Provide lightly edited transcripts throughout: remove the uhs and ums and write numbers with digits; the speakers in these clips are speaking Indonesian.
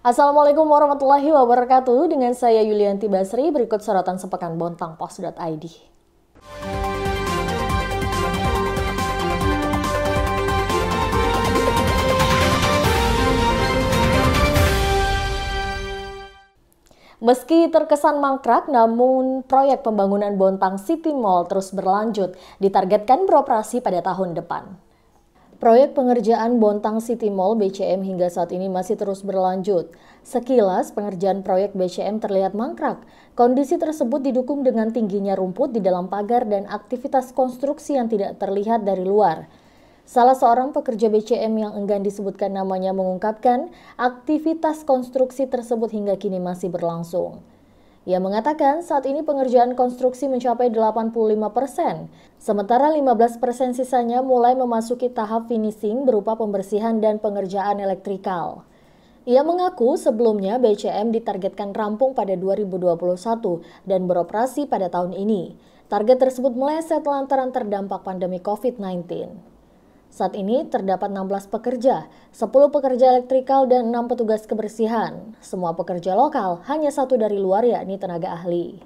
Assalamualaikum warahmatullahi wabarakatuh. Dengan saya Yulianti Basri, berikut sorotan sepekan bontangpos.id. Meski terkesan mangkrak, namun proyek pembangunan Bontang City Mall terus berlanjut, ditargetkan beroperasi pada tahun depan. Proyek pengerjaan Bontang City Mall BCM hingga saat ini masih terus berlanjut. Sekilas, pengerjaan proyek BCM terlihat mangkrak. Kondisi tersebut didukung dengan tingginya rumput di dalam pagar dan aktivitas konstruksi yang tidak terlihat dari luar. Salah seorang pekerja BCM yang enggan disebutkan namanya mengungkapkan aktivitas konstruksi tersebut hingga kini masih berlangsung. Ia mengatakan saat ini pengerjaan konstruksi mencapai 85%, sementara 15% sisanya mulai memasuki tahap finishing berupa pembersihan dan pengerjaan elektrikal. Ia mengaku sebelumnya BCM ditargetkan rampung pada 2021 dan beroperasi pada tahun ini. Target tersebut meleset lantaran terdampak pandemi COVID-19. Saat ini terdapat 16 pekerja, 10 pekerja elektrikal dan 6 petugas kebersihan. Semua pekerja lokal, hanya satu dari luar yakni tenaga ahli.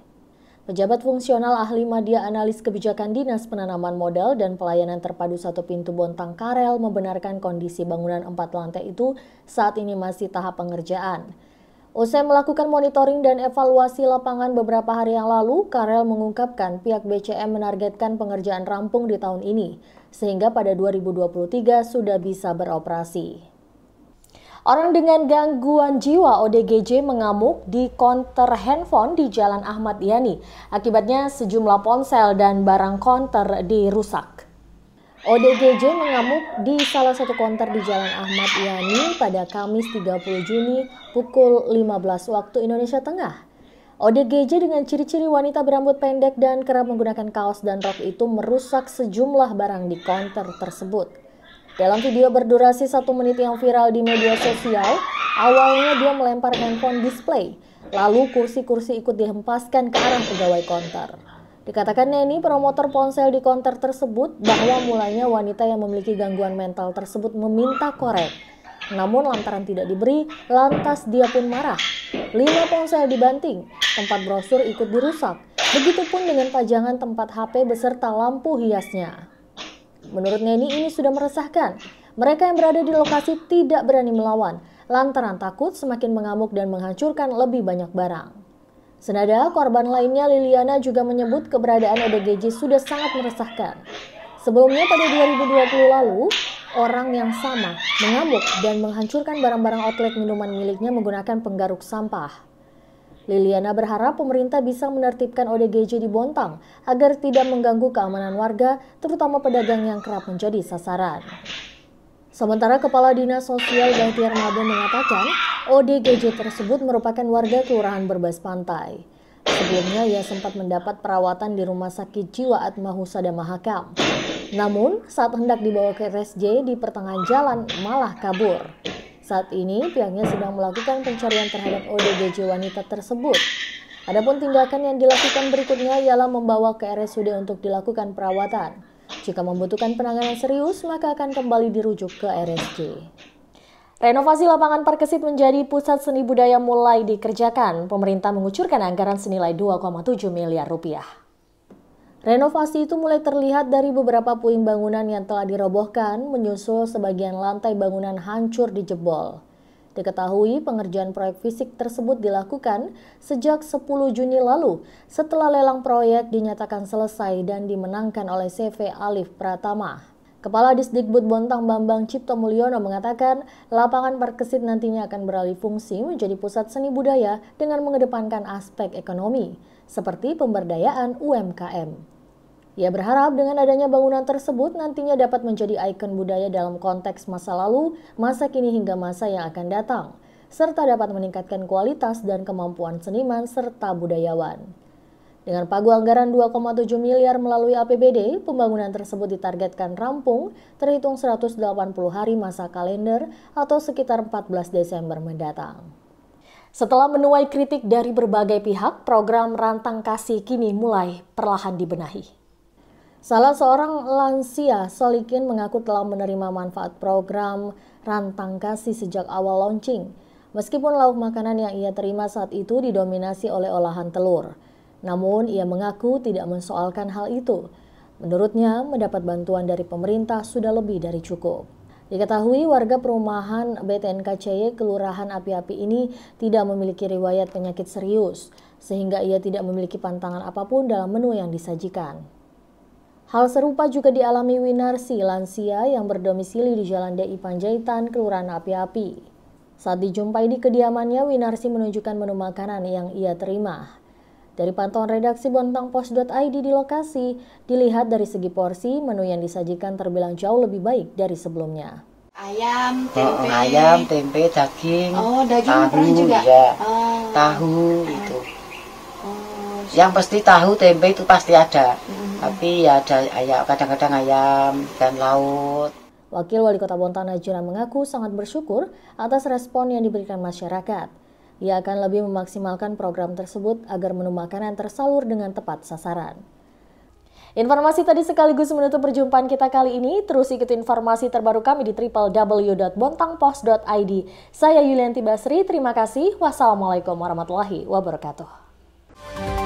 Pejabat fungsional ahli media analis kebijakan Dinas Penanaman Modal dan Pelayanan Terpadu Satu Pintu Bontang Karel membenarkan kondisi bangunan 4 lantai itu saat ini masih tahap pengerjaan. Usai melakukan monitoring dan evaluasi lapangan beberapa hari yang lalu, Karel mengungkapkan pihak BCM menargetkan pengerjaan rampung di tahun ini, sehingga pada 2023 sudah bisa beroperasi. Orang dengan gangguan jiwa ODGJ mengamuk di konter handphone di Jalan Ahmad Yani. Akibatnya sejumlah ponsel dan barang konter dirusak. ODGJ mengamuk di salah satu konter di Jalan Ahmad Yani pada Kamis 30 Juni pukul 15 waktu Indonesia Tengah. ODGJ dengan ciri-ciri wanita berambut pendek dan kerap menggunakan kaos dan rok itu merusak sejumlah barang di konter tersebut. Dalam video berdurasi 1 menit yang viral di media sosial, awalnya dia melempar handphone display, lalu kursi-kursi ikut dihempaskan ke arah pegawai konter. Dikatakan Neni, promotor ponsel di konter tersebut, bahwa mulanya wanita yang memiliki gangguan mental tersebut meminta korek. Namun lantaran tidak diberi, lantas dia pun marah. 5 ponsel dibanting, tempat brosur ikut dirusak. Begitupun dengan pajangan tempat HP beserta lampu hiasnya. Menurut Neni, ini sudah meresahkan. Mereka yang berada di lokasi tidak berani melawan, lantaran takut semakin mengamuk dan menghancurkan lebih banyak barang. Senada, korban lainnya Liliana juga menyebut keberadaan ODGJ sudah sangat meresahkan. Sebelumnya pada 2020 lalu, orang yang sama mengamuk dan menghancurkan barang-barang outlet minuman miliknya menggunakan penggaruk sampah. Liliana berharap pemerintah bisa menertibkan ODGJ di Bontang agar tidak mengganggu keamanan warga, terutama pedagang yang kerap menjadi sasaran. Sementara Kepala Dinas Sosial Bahtiar Made mengatakan ODGJ tersebut merupakan warga Kelurahan Berbas Pantai. Sebelumnya ia sempat mendapat perawatan di Rumah Sakit Jiwa Atma Husada Mahakam. Namun saat hendak dibawa ke RSJ di pertengahan jalan malah kabur. Saat ini pihaknya sedang melakukan pencarian terhadap ODGJ wanita tersebut. Adapun tindakan yang dilakukan berikutnya ialah membawa ke RSUD untuk dilakukan perawatan. Jika membutuhkan penanganan serius, maka akan kembali dirujuk ke RSJ. Renovasi lapangan Parkesit menjadi pusat seni budaya mulai dikerjakan. Pemerintah mengucurkan anggaran senilai 2,7 miliar rupiah. Renovasi itu mulai terlihat dari beberapa puing bangunan yang telah dirobohkan, menyusul sebagian lantai bangunan hancur dijebol. Diketahui pengerjaan proyek fisik tersebut dilakukan sejak 10 Juni lalu setelah lelang proyek dinyatakan selesai dan dimenangkan oleh CV Alif Pratama. Kepala Disdikbud Bontang Bambang Cipto Mulyono mengatakan lapangan Parkesit nantinya akan beralih fungsi menjadi pusat seni budaya dengan mengedepankan aspek ekonomi seperti pemberdayaan UMKM. Ia berharap dengan adanya bangunan tersebut nantinya dapat menjadi ikon budaya dalam konteks masa lalu, masa kini hingga masa yang akan datang, serta dapat meningkatkan kualitas dan kemampuan seniman serta budayawan. Dengan pagu anggaran 2,7 miliar melalui APBD, pembangunan tersebut ditargetkan rampung terhitung 180 hari masa kalender atau sekitar 14 Desember mendatang. Setelah menuai kritik dari berbagai pihak, program Rantang Kasih kini mulai perlahan dibenahi. Salah seorang lansia, Solikin, mengaku telah menerima manfaat program Rantang Kasih sejak awal launching. Meskipun lauk makanan yang ia terima saat itu didominasi oleh olahan telur, namun ia mengaku tidak mensoalkan hal itu. Menurutnya, mendapat bantuan dari pemerintah sudah lebih dari cukup. Diketahui warga perumahan BTNKCY Kelurahan Api-Api ini tidak memiliki riwayat penyakit serius, sehingga ia tidak memiliki pantangan apapun dalam menu yang disajikan. Hal serupa juga dialami Winarsi, lansia yang berdomisili di Jalan DI Panjaitan, Kelurahan Api-Api. Saat dijumpai di kediamannya, Winarsi menunjukkan menu makanan yang ia terima. Dari pantauan redaksi bontangpost.id di lokasi, dilihat dari segi porsi, menu yang disajikan terbilang jauh lebih baik dari sebelumnya. Ayam, tempe, daging, tahu juga. Ya, tahu itu. Yang pasti tahu, tempe itu pasti ada. Tapi ya ada ayam, kadang-kadang ayam dan laut. Wakil Wali Kota Bontang Najira mengaku sangat bersyukur atas respon yang diberikan masyarakat. Ia akan lebih memaksimalkan program tersebut agar menu makanan tersalur dengan tepat sasaran. Informasi tadi sekaligus menutup perjumpaan kita kali ini. Terus ikuti informasi terbaru kami di www.bontangpost.id. Saya Yulianti Basri, terima kasih. Wassalamualaikum warahmatullahi wabarakatuh.